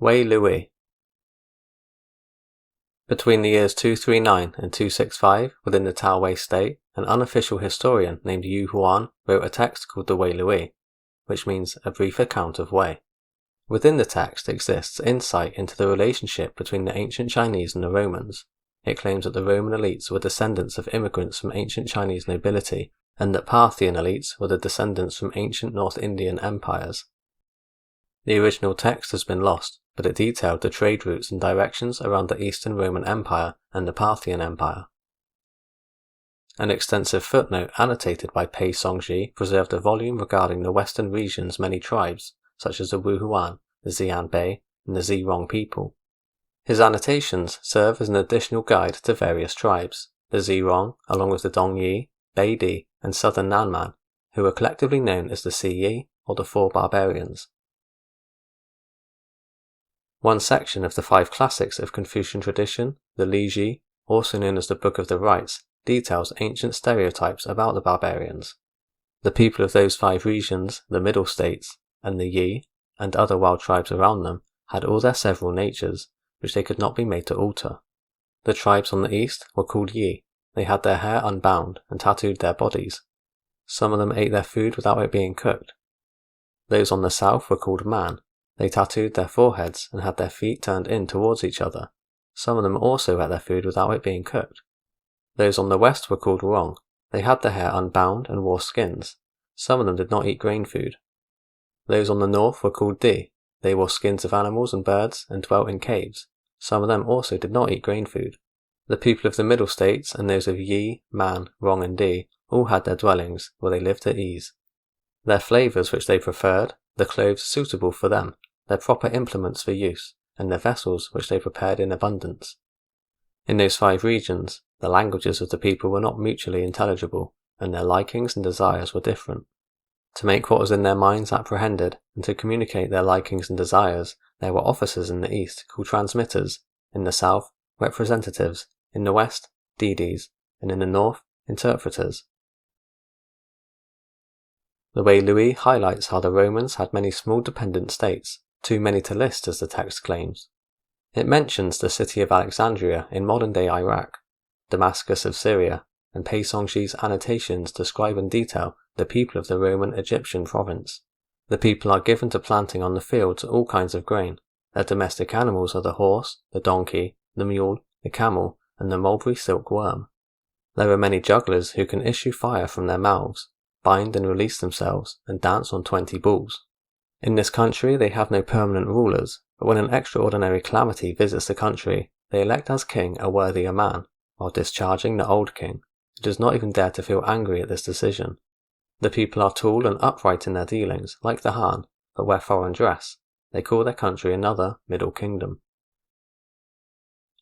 Wailui. Between the years 239 and 265, within the Taowei state, an unofficial historian named Huan wrote a text called the Weilüe, which means a brief account of Wei. Within the text exists insight into the relationship between the ancient Chinese and the Romans. It claims that the Roman elites were descendants of immigrants from ancient Chinese nobility, and that Parthian elites were the descendants from ancient North Indian empires. The original text has been lost, but it detailed the trade routes and directions around the Eastern Roman Empire and the Parthian Empire. An extensive footnote annotated by Pei Songzhi preserved a volume regarding the western region's many tribes, such as the Huan, the Xianbei, and the Xirong people. His annotations serve as an additional guide to various tribes, the Xirong, along with the Dongyi, Beidi, and southern Nanman, who are collectively known as the Siyi, or the Four Barbarians. One section of the 5 classics of Confucian tradition, the Zhiji, also known as the Book of the Rites, details ancient stereotypes about the barbarians. The people of those 5 regions, the Middle States, and the Yi, and other wild tribes around them, had all their several natures, which they could not be made to alter. The tribes on the east were called Yi. They had their hair unbound and tattooed their bodies. Some of them ate their food without it being cooked. Those on the south were called Man. They tattooed their foreheads and had their feet turned in towards each other. Some of them also ate their food without it being cooked. Those on the west were called Rong. They had their hair unbound and wore skins. Some of them did not eat grain food. Those on the north were called Di. They wore skins of animals and birds and dwelt in caves. Some of them also did not eat grain food. The people of the Middle States and those of Yi, Man, Rong and Di all had their dwellings where they lived at ease. Their flavours which they preferred, the clothes suitable for them, their proper implements for use, and the vessels which they prepared in abundance. In those 5 regions, the languages of the people were not mutually intelligible, and their likings and desires were different. To make what was in their minds apprehended, and to communicate their likings and desires, there were officers in the east called transmitters, in the south, representatives, in the west, Didis, and in the north, interpreters. The Wailui highlights how the Romans had many small dependent states, too many to list as the text claims. It mentions the city of Alexandria in modern-day Iraq, Damascus of Syria, and Pei Songzhi's annotations describe in detail the people of the Roman Egyptian province. The people are given to planting on the fields all kinds of grain. Their domestic animals are the horse, the donkey, the mule, the camel, and the mulberry silk worm. There are many jugglers who can issue fire from their mouths, bind and release themselves, and dance on 20 bulls. In this country they have no permanent rulers, but when an extraordinary calamity visits the country, they elect as king a worthier man, while discharging the old king, who does not even dare to feel angry at this decision. The people are tall and upright in their dealings, like the Han, but wear foreign dress. They call their country another Middle Kingdom.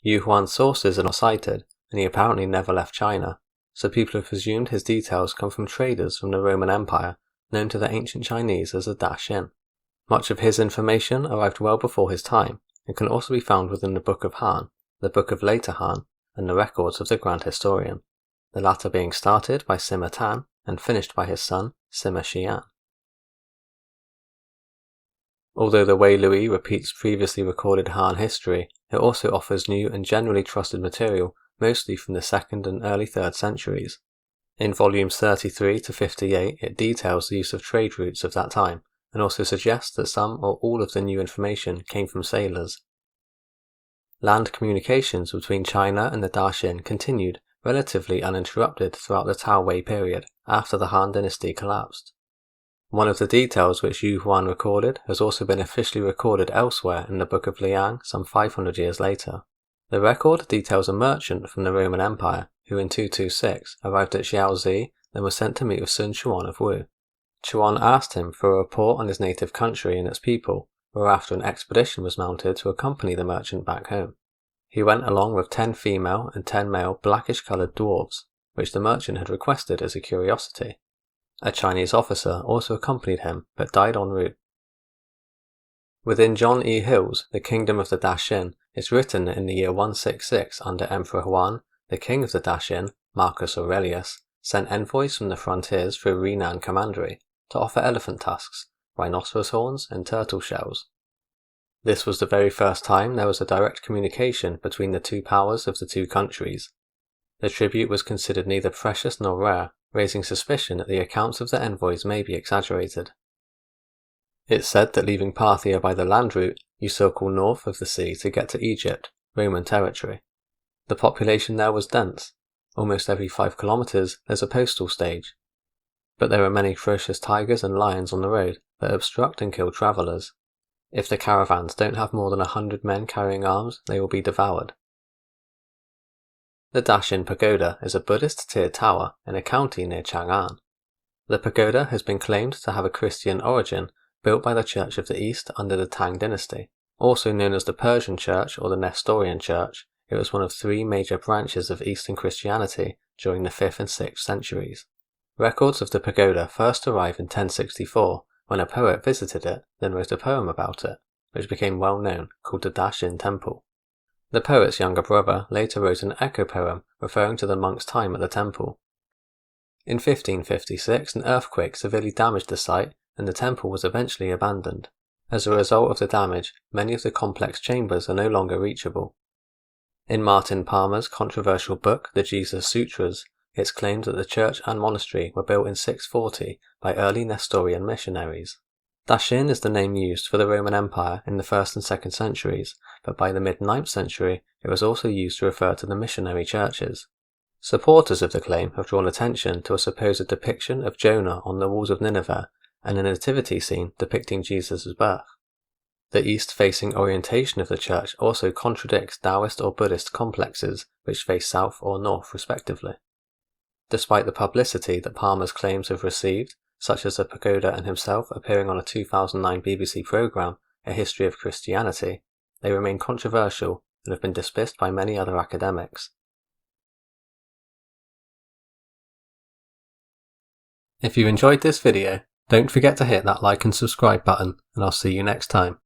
Huan's sources are not cited, and he apparently never left China, so people have presumed his details come from traders from the Roman Empire, known to the ancient Chinese as the Dashin. Much of his information arrived well before his time, and can also be found within the Book of Han, the Book of Later Han, and the records of the Grand Historian, the latter being started by Sima Tan and finished by his son Sima Xian. Although the Wailui repeats previously recorded Han history, it also offers new and generally trusted material, mostly from the 2nd and early 3rd centuries. In volumes 33 to 58 it details the use of trade routes of that time, and also suggests that some or all of the new information came from sailors. Land communications between China and the Dashin continued relatively uninterrupted throughout the Taowei period, after the Han dynasty collapsed. One of the details which Huan recorded has also been officially recorded elsewhere in the Book of Liang some 500 years later. The record details a merchant from the Roman Empire who in 226 arrived at Xiaozi and was sent to meet with Sun Quan of Wu. Quan asked him for a report on his native country and its people, whereafter an expedition was mounted to accompany the merchant back home. He went along with 10 female and 10 male blackish-coloured dwarves, which the merchant had requested as a curiosity. A Chinese officer also accompanied him, but died en route. Within Zhong Hills, the kingdom of the Dashin is written in the year 166 under Emperor Huan. The king of the Dashin, Marcus Aurelius, sent envoys from the frontiers through Renan Commandery to offer elephant tusks, rhinoceros horns, and turtle shells. This was the very first time there was a direct communication between the two powers of the two countries. The tribute was considered neither precious nor rare, raising suspicion that the accounts of the envoys may be exaggerated. It's said that leaving Parthia by the land route, you circle north of the sea to get to Egypt, Roman territory. The population there was dense. Almost every 5 kilometers there's a postal stage. But there are many ferocious tigers and lions on the road that obstruct and kill travellers. If the caravans don't have more than 100 men carrying arms, they will be devoured. The Daqin Pagoda is a Buddhist tiered tower in a county near Chang'an. The pagoda has been claimed to have a Christian origin, built by the Church of the East under the Tang dynasty. Also known as the Persian Church or the Nestorian Church, it was one of 3 major branches of Eastern Christianity during the 5th and 6th centuries. Records of the pagoda first arrive in 1064, when a poet visited it, then wrote a poem about it, which became well known, called the Dashin Temple. The poet's younger brother later wrote an echo poem referring to the monk's time at the temple. In 1556, an earthquake severely damaged the site, and the temple was eventually abandoned. As a result of the damage, many of the complex chambers are no longer reachable. In Martin Palmer's controversial book, The Jesus Sutras, it's claimed that the church and monastery were built in 640 by early Nestorian missionaries. Dashin is the name used for the Roman Empire in the 1st and 2nd centuries, but by the mid-9th century it was also used to refer to the missionary churches. Supporters of the claim have drawn attention to a supposed depiction of Jonah on the walls of Nineveh and a nativity scene depicting Jesus' birth. The east-facing orientation of the church also contradicts Taoist or Buddhist complexes which face south or north respectively. Despite the publicity that Palmer's claims have received, such as the pagoda and himself appearing on a 2009 BBC programme, A History of Christianity, they remain controversial and have been dismissed by many other academics. If you enjoyed this video, don't forget to hit that like and subscribe button, and I'll see you next time.